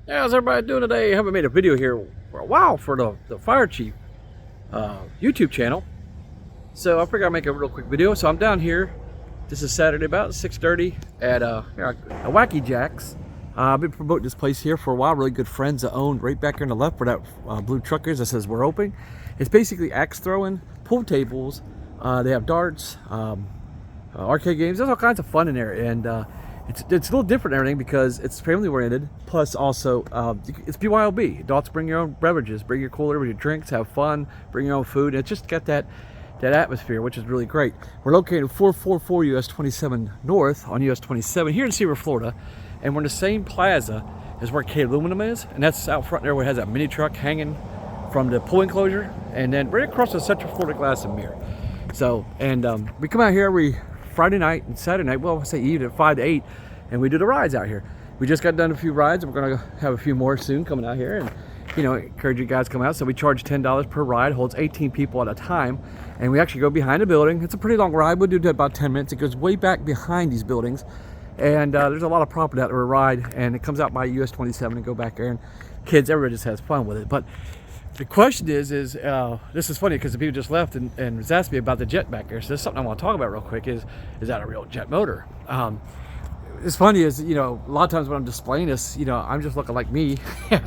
Yeah, how's everybody doing today? I haven't made a video here for a while for the Fire Chief YouTube channel. So I figured I'd make a real quick video. So I'm down here. This is Saturday about 6:30 at a Wacky Jack's. I've been promoting this place here for a while. Really good friends that own right back here on the left where that blue truck is that says we're open. It's basically axe throwing, pool tables. They have darts, arcade games. There's all kinds of fun in there, and it's a little different and everything because it's family oriented. Plus, also it's BYOB. Adults bring your own beverages, bring your cooler with your drinks, have fun, bring your own food. And it's just got that atmosphere, which is really great. We're located 444 US 27 North on US 27 here in Seaver, Florida, and we're in the same plaza as where K Aluminum is, and that's out front there where it has that mini truck hanging from the pool enclosure, and then right across the Central Florida Glass and Mirror. So, and we come out here every Friday night and Saturday night, well, I say evening at 5 to 8, and we do the rides out here. We just got done a few rides, and we're going to have a few more soon coming out here, and encourage you guys to come out. So we charge $10 per ride, holds 18 people at a time, and we actually go behind the building. It's a pretty long ride. We'll do about 10 minutes. It goes way back behind these buildings, and there's a lot of property out there to ride, and it comes out by US 27 and go back there, and kids, everybody just has fun with it. But the question is this is funny because the people just left and was asking me about the jet back there. So there's something I want to talk about real quick. Is that a real jet motor? It's funny is, a lot of times when I'm displaying this, I'm just looking like me.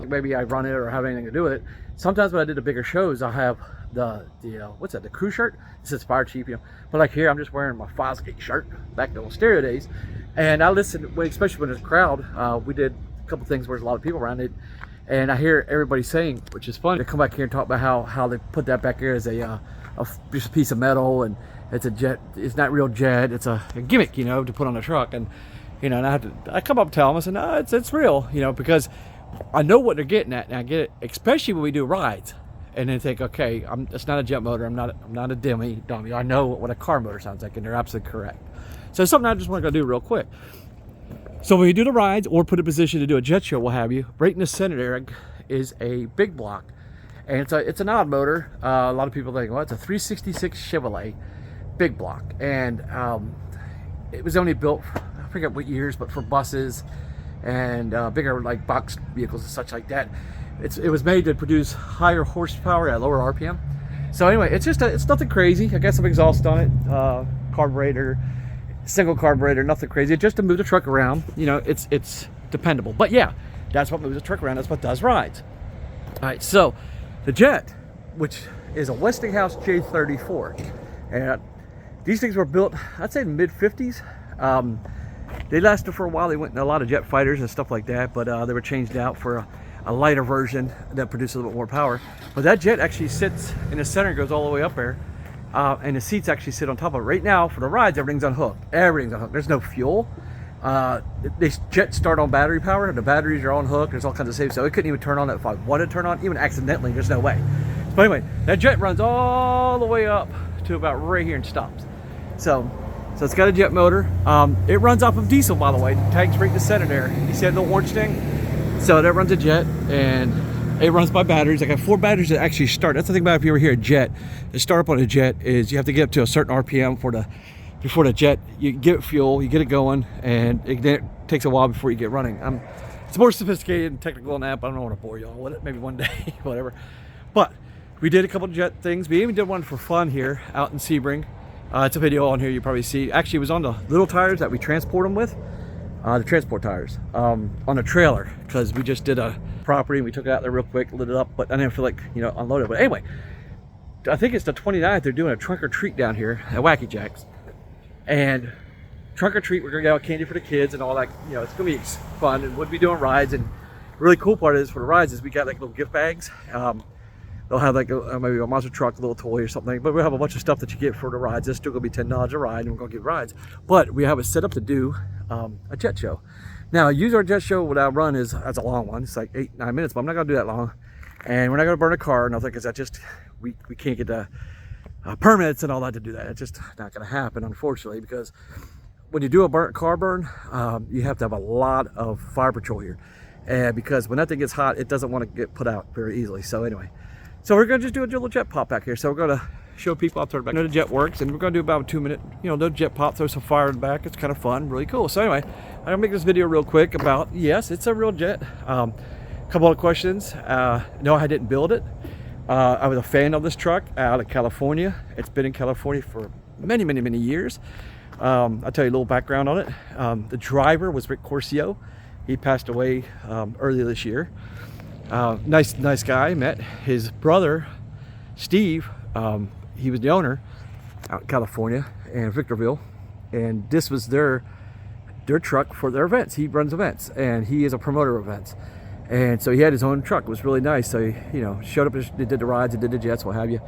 Maybe I run it or have anything to do with it. Sometimes when I did the bigger shows, I have the what's that, the crew shirt? It says Fire Chief, But like here, I'm just wearing my Fosgate shirt back in the old stereo days. And I listen, especially when there's a crowd, we did a couple things where there's a lot of people around it. And I hear everybody saying, which is funny, they come back here and talk about how they put that back here as just a piece of metal, and it's a jet. It's not real jet. It's a gimmick, to put on a truck. And and I come up and tell them, I said, no, it's real, because I know what they're getting at, and I get it, especially when we do rides, and then think, okay, it's not a jet motor. I'm not a dummy. I know what a car motor sounds like, and they're absolutely correct. So it's something I just want to do real quick. So when you do the rides or put in position to do a jet show, what have you, right in the center there is a big block, and it's an odd motor. A lot of people think, well, it's a 366 Chevrolet big block, and it was only built, I forget what years, but for buses and bigger like box vehicles and such like that. It was made to produce higher horsepower at lower RPM. So anyway, it's nothing crazy. I got some exhaust on it, carburetor. Single carburetor, nothing crazy, just to move the truck around. It's dependable. But yeah, that's what moves the truck around. That's what does rides. All right, so the jet, which is a Westinghouse J34, and these things were built, I'd say, in the mid 50s. They lasted for a while. They went in a lot of jet fighters and stuff like that, but they were changed out for a lighter version that produced a little bit more power. But that jet actually sits in the center and goes all the way up there. And the seats actually sit on top of it. Right now, for the rides, everything's unhooked. Everything's unhooked. There's no fuel. These jets start on battery power. The batteries are unhooked. There's all kinds of safe. So it couldn't even turn on if I wanted to turn on, even accidentally. There's no way. But anyway, that jet runs all the way up to about right here and stops. So it's got a jet motor. It runs off of diesel, by the way. The tank's right in the center there. You see that little orange thing? So that runs a jet, and it runs by batteries. I got 4 batteries that actually start. That's the thing about if you ever hear a jet. The start up on a jet is you have to get up to a certain RPM before the jet. You get fuel, you get it going, and it takes a while before you get running. It's more sophisticated and technical than that, but I don't want to bore y'all with it. Maybe one day, whatever. But we did a couple of jet things. We even did one for fun here out in Sebring. It's a video on here you probably see. Actually, it was on the little tires that we transport them with. The transport tires on a trailer, because we just did a property and we took it out there real quick, lit it up, but I didn't feel like unload it. But anyway, I think it's the 29th. They're doing a trunk or treat down here at Wacky Jack's, and trunk or treat, we're gonna get out candy for the kids and all that. It's gonna be fun, and we'll be doing rides. And really cool part is for the rides is we got like little gift bags. They'll have like maybe a monster truck, a little toy or something, but we'll have a bunch of stuff that you get for the rides. It's still gonna be $10 a ride, and we're gonna get rides, but we have it set up to do a jet show. Now, use our jet show what I run is as a long one. It's like 8-9 minutes, but I'm not gonna do that long, and we're not gonna burn a car or nothing, because that just we can't get the permits and all that to do that. It's just not gonna happen, unfortunately, because when you do a car burn, you have to have a lot of fire patrol here, and because when that thing gets hot, it doesn't want to get put out very easily. So anyway, so we're gonna just do a little jet pop back here. So we're gonna show people out there back how the jet works, and we're gonna do about a 2-minute, no jet pop, throw some fire in the back. It's kind of fun, really cool. So anyway, I'm gonna make this video real quick about, yes, it's a real jet. A couple of questions. No, I didn't build it. I was a fan of this truck out of California. It's been in California for many, many, many years. I'll tell you a little background on it. The driver was Rick Corcio. He passed away earlier this year. Nice guy. Met his brother, Steve. He was the owner out in California and Victorville, and this was their truck for their events. He runs events, and he is a promoter of events. And so he had his own truck. It was really nice. So he, showed up, they did the rides, they did the jets, what have you.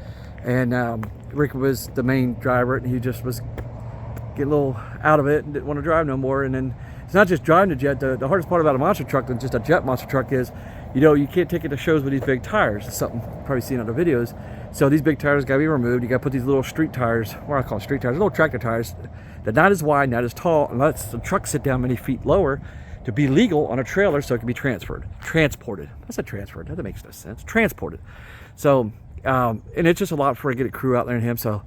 And Rick was the main driver, and he just was getting a little out of it and didn't want to drive no more. And then it's not just driving the jet. The hardest part about a monster truck than just a jet monster truck is, you can't take it to shows with these big tires. It's something you've probably seen on the videos. So these big tires got to be removed. You got to put these little street tires, what I call street tires, little tractor tires, that not as wide, not as tall, and lets the truck sit down many feet lower to be legal on a trailer, so it can be transported. I said transferred. That makes no sense. Transported. So, and it's just a lot for a get a crew out there and him. So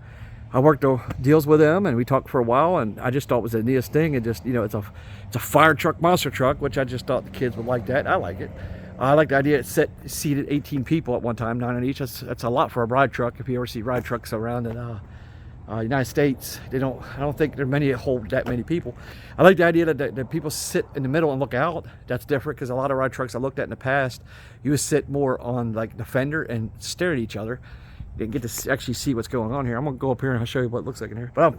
I worked deals with him, and we talked for a while, and I just thought it was the neatest thing. And just, it's a fire truck, monster truck, which I just thought the kids would like that. I like it. I like the idea it seated 18 people at one time, 9 on each. That's a lot for a ride truck. If you ever see ride trucks around in United States, I don't think there are many that hold that many people. I like the idea that people sit in the middle and look out. That's different, because a lot of ride trucks I looked at in the past, you would sit more on like the fender and stare at each other. You didn't get to actually see what's going on here. I'm gonna go up here and I'll show you what it looks like in here. But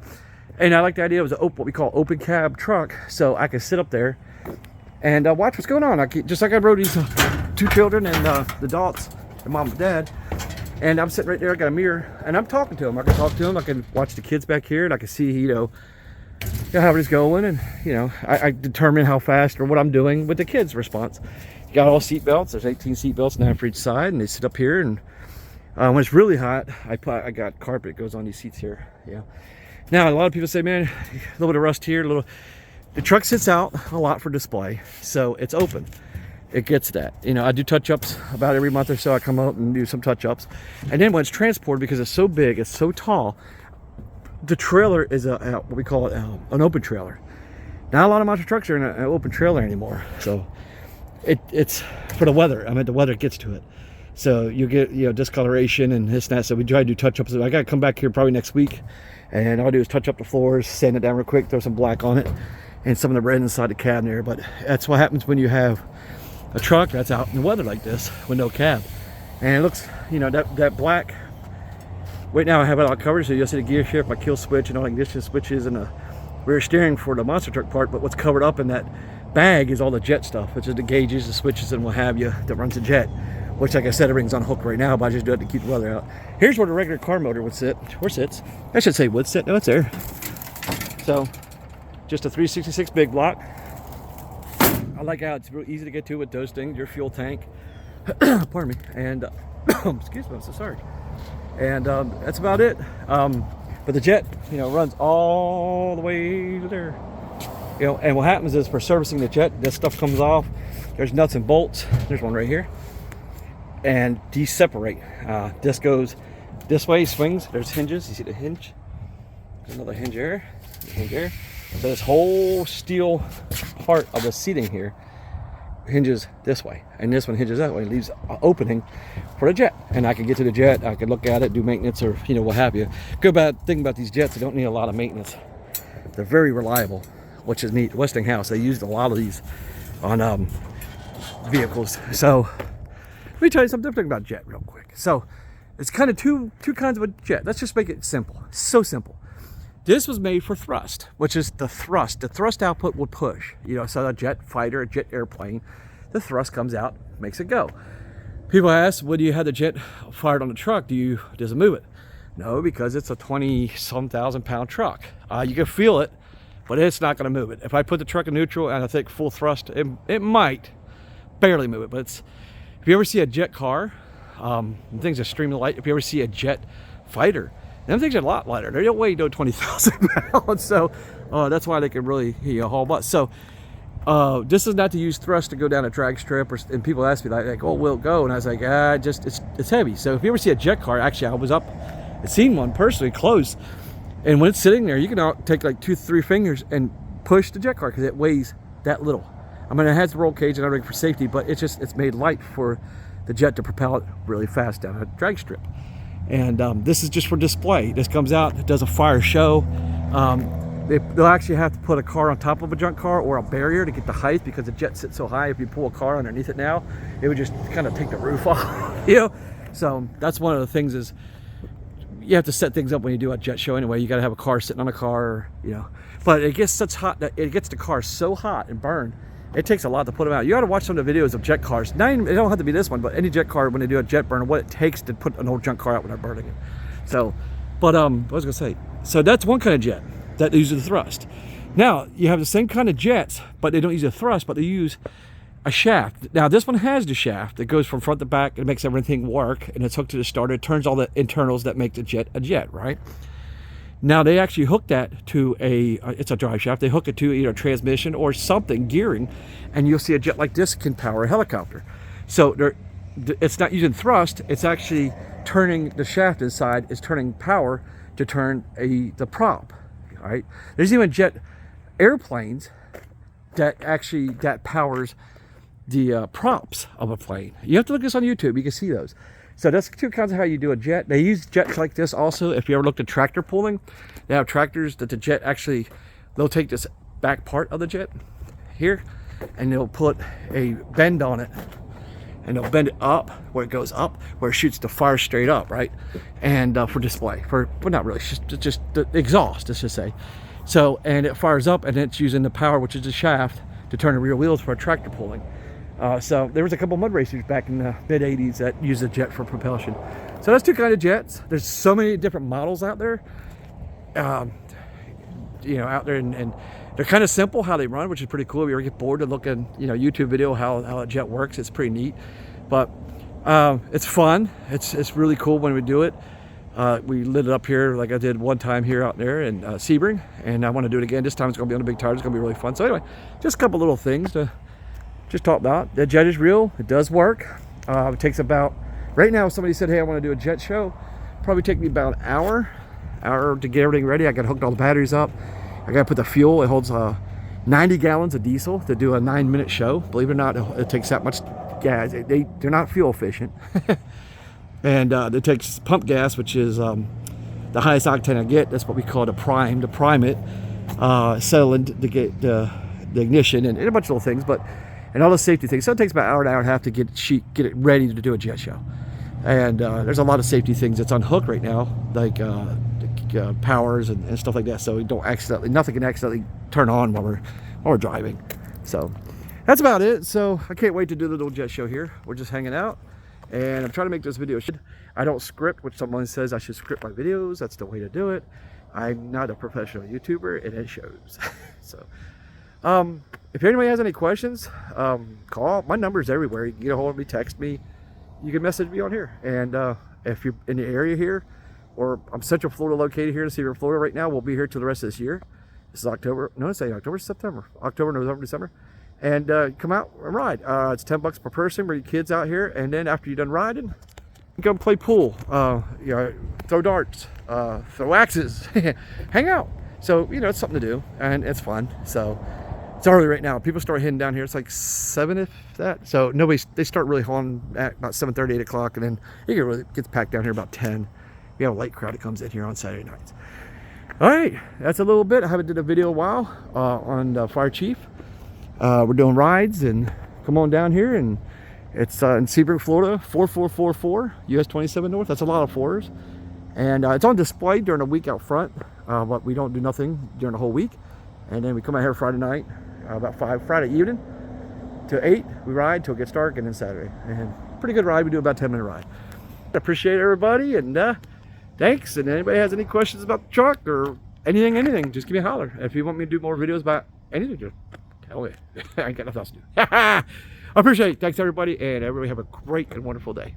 and I like the idea it was what we call open cab truck, so I could sit up there and watch what's going on. Just like I rode these two children and the adults, and mom and dad. And I'm sitting right there, I got a mirror, and I'm talking to him. I can talk to him, I can watch the kids back here, and I can see, how it's going, and, I determine how fast or what I'm doing with the kids' response. You got all seat belts. There's 18 seat belts, 9 for each side, and they sit up here, and when it's really hot, I got carpet that goes on these seats here, Now, a lot of people say, man, a little bit of rust here, the truck sits out a lot for display, so it's open. It gets that. I do touch-ups about every month or so. I come out and do some touch-ups. And then when it's transported, because it's so big, it's so tall, the trailer is what we call it an open trailer. Not a lot of monster trucks are in an open trailer anymore. So it's for the weather. The weather gets to it. So you get, discoloration and this and that. So we try to do touch-ups. I got to come back here probably next week. And all I do is touch up the floors, sand it down real quick, throw some black on it, and some of the red inside the cab there. But that's what happens when you have a truck that's out in the weather like this with no cab. And it looks, that black, right now I have it all covered, so you'll see the gear shift, my kill switch, and all the ignition switches, and the rear steering for the monster truck part. But what's covered up in that bag is all the jet stuff, which is the gauges, the switches, and what have you, that runs the jet. Which, like I said, everything's on hook right now, but I just do it to keep the weather out. Here's where the regular car motor would sit, or sits. I should say would sit, no, it's there. So, just a 366 big block. I like how it's real easy to get to with those things, your fuel tank. Pardon me. And, excuse me, I'm so sorry. And that's about it. But the jet, runs all the way to there. And what happens is for servicing the jet, this stuff comes off. There's nuts and bolts. There's one right here. And these separate. This goes this way, swings. There's hinges. You see the hinge? There's another hinge there. Hinge there. So this whole steel part of the seating here hinges this way, and this one hinges that way. It leaves an opening for the jet, and I can get to the jet. I can look at it, do maintenance, or what have you. Good bad thing about these jets, they don't need a lot of maintenance. They're very reliable, which is neat. Westinghouse, they used a lot of these on vehicles. So let me tell you something different about jet real quick. So it's kind of two kinds of a jet. Let's just make it simple. So simple. This was made for thrust, which is the thrust. The thrust output will push. So a jet fighter, a jet airplane, the thrust comes out, makes it go. People ask, when you have the jet fired on the truck, does it move it? No, because it's a 20-some thousand pound truck. You can feel it, but it's not going to move it. If I put the truck in neutral and I take full thrust, it might barely move it. But if you ever see a jet car, things are extremely light. If you ever see a jet fighter, them things are a lot lighter. They don't weigh 20,000 pounds. So that's why they can really haul butt. So this is not to use thrust to go down a drag strip. And people ask me like, oh, will it go? And I was like, it's heavy. So if you ever see a jet car, actually I was up and seen one personally close. And when it's sitting there, you can take like 2-3 fingers and push the jet car because it weighs that little. I mean, it has the roll cage and everything for safety, but it's made light for the jet to propel it really fast down a drag strip. And this is just for display. This comes out, it does a fire show. They'll actually have to put a car on top of a junk car or a barrier to get the height, because the jet sits so high. If you pull a car underneath it now, it would just kind of take the roof off, you know. So that's one of the things, is you have to set things up when you do a jet show anyway. You got to have a car sitting on a car, you know. But it gets such hot that it gets the car so hot and burned. It takes a lot to put them out. You got to watch some of the videos of jet cars. It don't have to be this one, but any jet car, when they do a jet burn, what it takes to put an old junk car out when they're burning it. So, but what was I gonna say? So that's one kind of jet that uses the thrust. Now you have the same kind of jets, but they don't use a thrust, but they use a shaft. Now this one has the shaft that goes from front to back. It makes everything work, and it's hooked to the starter. It turns all the internals that make the jet a jet, right? Now they actually hook that to it's a drive shaft. They hook it to either a transmission or something, gearing, and you'll see a jet like this can power a helicopter. So it's not using thrust, it's actually turning the shaft inside, is turning power to turn the prop, right? There's even jet airplanes that powers the props of a plane. You have to look this on YouTube, you can see those. So that's two kinds of how you do a jet. They use jets like this also. If you ever looked at tractor pulling, they have tractors that the jet actually, they'll take this back part of the jet here, and they'll put a bend on it, and they'll bend it up where it goes up, where it shoots the fire straight up, right? And for display, well, not really, just the exhaust, let's just say. So, and it fires up, and it's using the power, which is the shaft, to turn the rear wheels for a tractor pulling. So there was a couple mud racers back in the mid 80s that used a jet for propulsion. So that's two kinds of jets. There's so many different models out there, you know, and they're kind of simple how they run, which is pretty cool. If you ever get bored of looking, you know, YouTube video how a jet works, it's pretty neat. But it's fun. It's really cool when we do it. We lit it up here like I did one time here out there in Sebring, and I want to do it again. This time it's going to be on a big tire. It's going to be really fun. So anyway, just a couple little things to just talk about. The jet is real. It does work. It takes about, right now if somebody said, hey, I want to do a jet show, probably take me about an hour to get everything ready. I got hooked all the batteries up. I got to put the fuel. It holds 90 gallons of diesel to do a 9-minute show. Believe it or not, it takes that much gas. They're not fuel efficient. And it takes pump gas, which is the highest octane I get. That's what we call the prime, to prime it, settle in to get the ignition, and a bunch of little things, and all the safety things. So it takes about an hour and a half to get it ready to do a jet show. And there's a lot of safety things that's unhooked right now, like powers and stuff like that, so we don't nothing can accidentally turn on while we're driving. So that's about it. So I can't wait to do the little jet show here. We're just hanging out, and I'm trying to make this video. I don't script, which someone says I should script my videos. That's the way to do it. I'm not a professional YouTuber, and it shows. So if anybody has any questions, call. My number's everywhere. You can get a hold of me, text me, you can message me on here. And if you're in the area here, or I'm Central Florida located here in Sebring, Florida right now, we'll be here till the rest of this year. This is October, no, it's October, September, October, November, December. And come out and ride. It's $10 per person, bring your kids out here, and then after you're done riding, come play pool, you know, throw darts, throw axes, hang out. So, you know, it's something to do, and it's fun. So it's early right now. People start heading down here. It's like 7, if that. So they start really hauling at about 7:30, 8 o'clock, and then it really gets packed down here about 10. We have a late crowd that comes in here on Saturday nights. All right, that's a little bit. I haven't did a video in a while on Fire Chief. We're doing rides, and come on down here, and it's in Sebring, Florida, 4444 US 27 North. That's a lot of fours, and it's on display during the week out front, but we don't do nothing during the whole week. And then we come out here Friday night, about 5, Friday evening to 8. We ride till it gets dark, and then Saturday. And pretty good ride. We do about a 10-minute ride. I appreciate everybody, and thanks. And anybody has any questions about the truck or anything, just give me a holler. If you want me to do more videos about anything, just tell me. I ain't got nothing else to do. I appreciate it. Thanks, everybody, and everybody have a great and wonderful day.